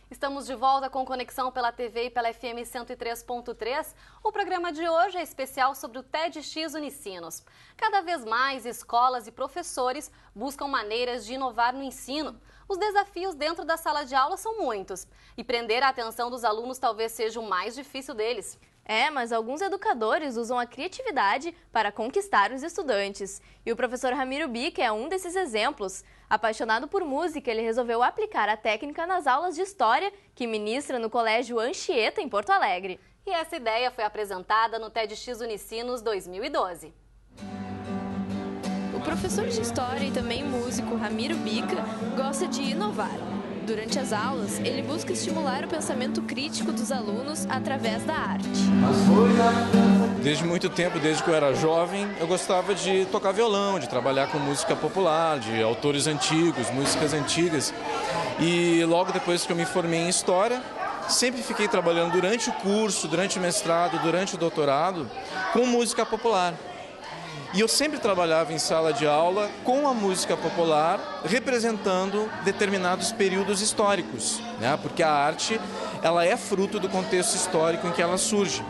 Estamos de volta com Conexão pela TV e pela FM 103.3. O programa de hoje é especial sobre o TEDx Unicinos. Cada vez mais escolas e professores buscam maneiras de inovar no ensino. Os desafios dentro da sala de aula são muitos e prender a atenção dos alunos talvez seja o mais difícil deles. Mas alguns educadores usam a criatividade para conquistar os estudantes. E o professor Ramiro Bica é um desses exemplos. Apaixonado por música, ele resolveu aplicar a técnica nas aulas de história que ministra no Colégio Anchieta, em Porto Alegre. E essa ideia foi apresentada no TEDx Unicinos 2012. O professor de história e também músico Ramiro Bica gosta de inovar. Durante as aulas, ele busca estimular o pensamento crítico dos alunos através da arte. Desde muito tempo, desde que eu era jovem, eu gostava de tocar violão, de trabalhar com música popular, de autores antigos, músicas antigas. E logo depois que eu me formei em História, sempre fiquei trabalhando durante o curso, durante o mestrado, durante o doutorado, com música popular. E eu sempre trabalhava em sala de aula com a música popular, representando determinados períodos históricos, né? Porque a arte, ela é fruto do contexto histórico em que ela surge.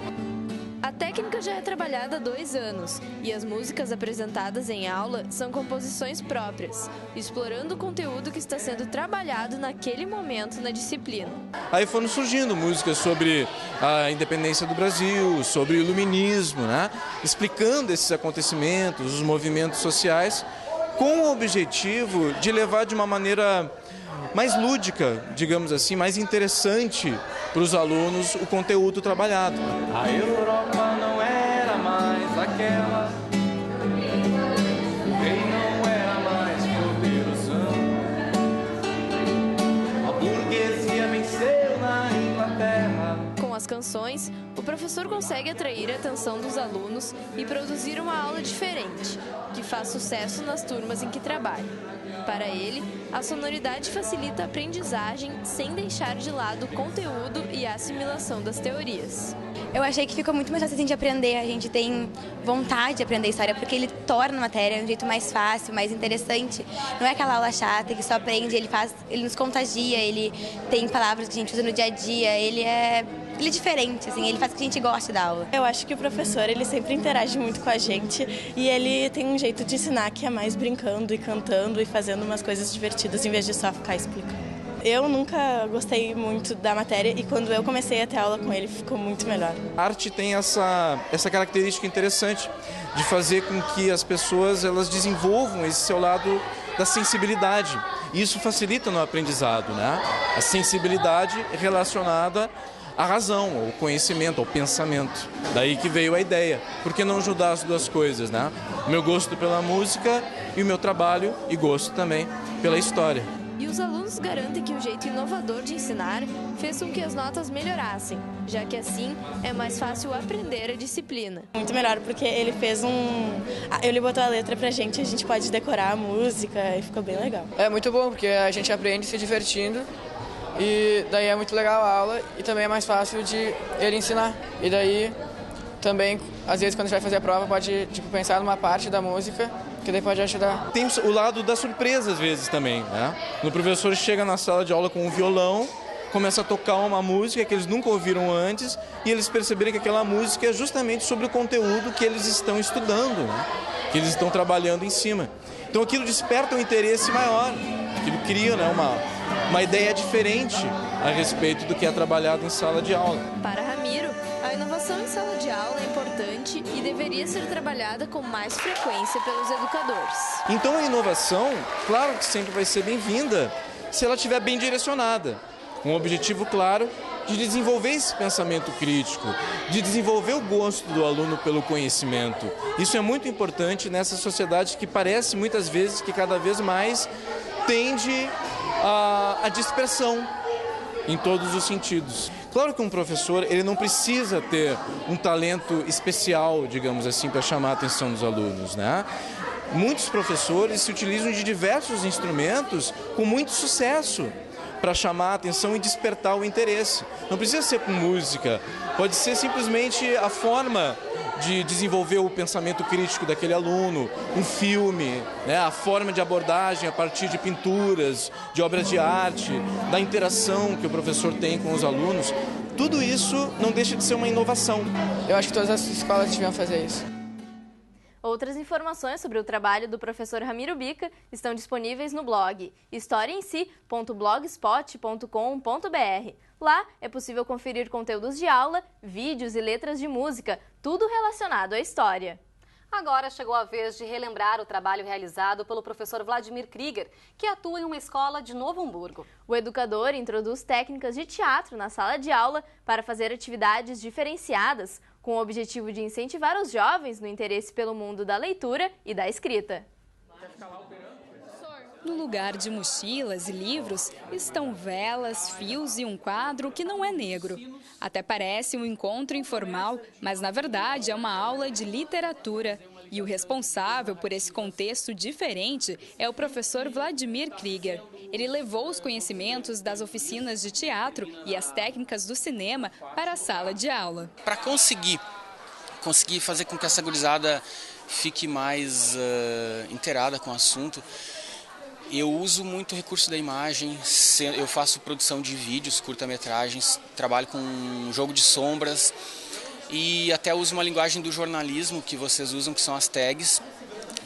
A técnica já é trabalhada há 2 anos e as músicas apresentadas em aula são composições próprias, explorando o conteúdo que está sendo trabalhado naquele momento na disciplina. Aí foram surgindo músicas sobre a independência do Brasil, sobre o iluminismo, né? Explicando esses acontecimentos, os movimentos sociais, com o objetivo de levar de uma maneira mais lúdica, digamos assim, mais interessante para os alunos o conteúdo trabalhado. A Europa não era mais aquela, o rei não era mais poderosão, a burguesia venceu na Inglaterra. Com as canções, o professor consegue atrair a atenção dos alunos e produzir uma aula diferente, que faz sucesso nas turmas em que trabalha. Para ele, a sonoridade facilita a aprendizagem sem deixar de lado o conteúdo e a assimilação das teorias. Eu achei que ficou muito mais fácil de aprender, a gente tem vontade de aprender história, porque ele torna a matéria de um jeito mais fácil, mais interessante. Não é aquela aula chata que só aprende, ele nos contagia, ele tem palavras que a gente usa no dia a dia, ele é diferente, assim, ele faz com que a gente goste da aula. Eu acho que o professor, ele sempre interage muito com a gente e ele tem um jeito de ensinar que é mais brincando e cantando e fazendo umas coisas divertidas em vez de só ficar explicando. Eu nunca gostei muito da matéria e quando eu comecei a ter aula com ele ficou muito melhor. A arte tem essa característica interessante de fazer com que as pessoas elas desenvolvam esse seu lado da sensibilidade. E isso facilita no aprendizado, né? A sensibilidade relacionada à razão, ao conhecimento, ao pensamento. Daí que veio a ideia. Por que não juntar as duas coisas, né? O meu gosto pela música e o meu trabalho e gosto também pela história. E os alunos garantem que o jeito inovador de ensinar fez com que as notas melhorassem, já que assim é mais fácil aprender a disciplina. Muito melhor porque ele fez ele botou a letra pra gente, a gente pode decorar a música e ficou bem legal. É muito bom porque a gente aprende se divertindo e daí é muito legal a aula e também é mais fácil de ele ensinar. E daí também, às vezes quando a gente vai fazer a prova, pode pensar numa parte da música que daí pode ajudar. Tem o lado da surpresa às vezes também, né? O professor chega na sala de aula com um violão, começa a tocar uma música que eles nunca ouviram antes e eles perceberem que aquela música é justamente sobre o conteúdo que eles estão estudando, né? Que eles estão trabalhando em cima. Então aquilo desperta um interesse maior, aquilo cria, né, uma ideia diferente a respeito do que é trabalhado em sala de aula. Para Ramiro, a inovação em sala de aula é importante e deveria ser trabalhada com mais frequência pelos educadores. Então a inovação, claro que sempre vai ser bem-vinda se ela estiver bem direcionada, com um objetivo claro de desenvolver esse pensamento crítico, de desenvolver o gosto do aluno pelo conhecimento. Isso é muito importante nessa sociedade que parece muitas vezes que cada vez mais tende à dispersão em todos os sentidos. Claro que um professor ele não precisa ter um talento especial, digamos assim, para chamar a atenção dos alunos, né? Muitos professores se utilizam de diversos instrumentos com muito sucesso para chamar a atenção e despertar o interesse. Não precisa ser com música, pode ser simplesmente a forma de desenvolver o pensamento crítico daquele aluno, um filme, né, a forma de abordagem a partir de pinturas, de obras de arte, da interação que o professor tem com os alunos, tudo isso não deixa de ser uma inovação. Eu acho que todas as escolas deviam fazer isso. Outras informações sobre o trabalho do professor Ramiro Bica estão disponíveis no blog historiaemsi.blogspot.com.br. Lá é possível conferir conteúdos de aula, vídeos e letras de música, tudo relacionado à história. Agora chegou a vez de relembrar o trabalho realizado pelo professor Vladimir Krieger, que atua em uma escola de Novo Hamburgo. O educador introduz técnicas de teatro na sala de aula para fazer atividades diferenciadas, com o objetivo de incentivar os jovens no interesse pelo mundo da leitura e da escrita. No lugar de mochilas e livros, estão velas, fios e um quadro que não é negro. Até parece um encontro informal, mas na verdade é uma aula de literatura. E o responsável por esse contexto diferente é o professor Vladimir Krieger. Ele levou os conhecimentos das oficinas de teatro e as técnicas do cinema para a sala de aula. Para conseguir fazer com que essa gurizada fique mais inteirada com o assunto, eu uso muito o recurso da imagem, eu faço produção de vídeos, curta-metragens, trabalho com jogo de sombras e até uso uma linguagem do jornalismo que vocês usam, que são as tags,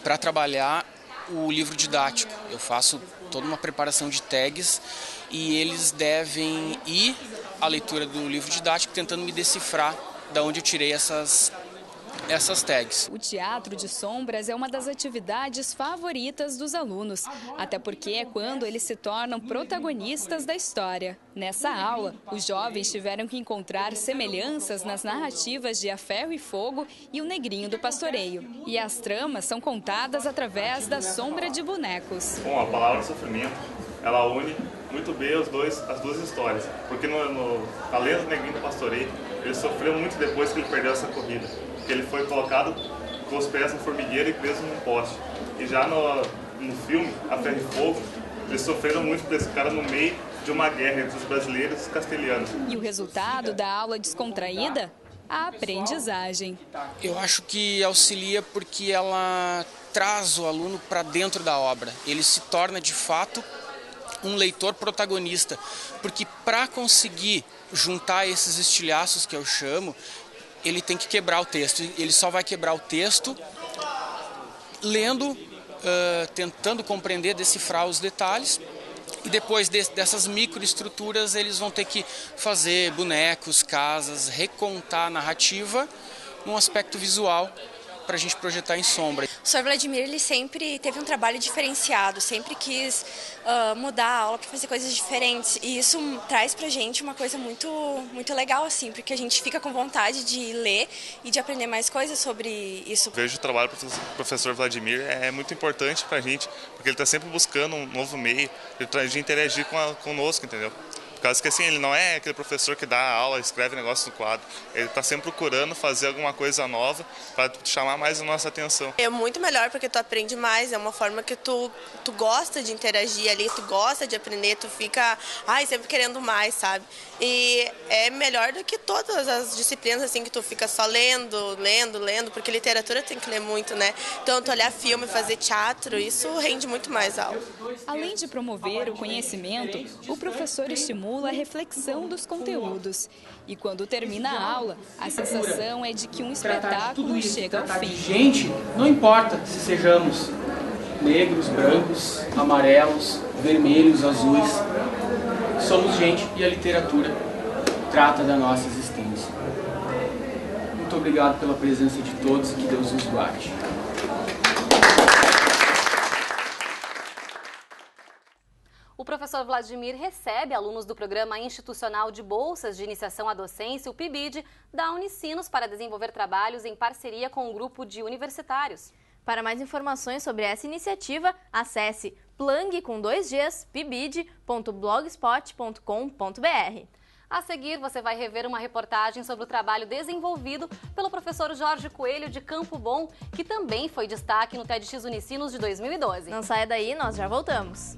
para trabalhar o livro didático. Eu faço toda uma preparação de tags e eles devem ir à leitura do livro didático tentando me decifrar de onde eu tirei essas tags. O teatro de sombras é uma das atividades favoritas dos alunos, até porque é quando eles se tornam protagonistas da história. Nessa aula, os jovens tiveram que encontrar semelhanças nas narrativas de A Ferro e Fogo e O Negrinho do Pastoreio. E as tramas são contadas através da sombra de bonecos. Bom, a palavra sofrimento, ela une muito bem as duas histórias, porque na lenda do Negrinho do Pastoreio, ele sofreu muito depois que ele perdeu essa corrida. Ele foi colocado com os pés na formigueira e preso num poste. E já no filme, A Ferro e Fogo, eles sofreram muito por esse cara no meio de uma guerra entre os brasileiros e os castelhanos. E o resultado da aula descontraída? A aprendizagem. Eu acho que auxilia porque ela traz o aluno para dentro da obra. Ele se torna, de fato, um leitor protagonista. Porque para conseguir juntar esses estilhaços que eu chamo, ele tem que quebrar o texto. Ele só vai quebrar o texto lendo, tentando compreender, decifrar os detalhes. E depois dessas microestruturas, eles vão ter que fazer bonecos, casas, recontar a narrativa num aspecto visual para a gente projetar em sombra. O Sr. Vladimir, ele sempre teve um trabalho diferenciado, sempre quis mudar a aula para fazer coisas diferentes, e isso traz para a gente uma coisa muito legal, assim, porque a gente fica com vontade de ler e de aprender mais coisas sobre isso. Vejo o trabalho do professor Vladimir é muito importante para a gente, porque ele está sempre buscando um novo meio de interagir conosco, entendeu? Por causa que assim, ele não é aquele professor que dá aula, escreve negócio no quadro. Ele está sempre procurando fazer alguma coisa nova para chamar mais a nossa atenção. É muito melhor porque tu aprende mais, é uma forma que tu gosta de interagir ali, tu gosta de aprender, tu fica sempre querendo mais, sabe? E é melhor do que todas as disciplinas assim que tu fica só lendo, porque literatura tem que ler muito, né? Então tu olhar filme, fazer teatro, isso rende muito mais a aula. Além de promover o conhecimento, o professor estimula a reflexão dos conteúdos. E quando termina a aula, a sensação é de que um espetáculo chega ao fim. Gente, não importa se sejamos negros, brancos, amarelos, vermelhos, azuis. Somos gente e a literatura trata da nossa existência. Muito obrigado pela presença de todos e que Deus os guarde. O professor Vladimir recebe alunos do Programa Institucional de Bolsas de Iniciação à Docência, o PIBID, da Unicinos, para desenvolver trabalhos em parceria com um grupo de universitários. Para mais informações sobre essa iniciativa, acesse plang.pibid.blogspot.com.br. A seguir, você vai rever uma reportagem sobre o trabalho desenvolvido pelo professor Jorge Coelho de Campo Bom, que também foi destaque no TEDx Unicinos de 2012. Não saia daí, nós já voltamos.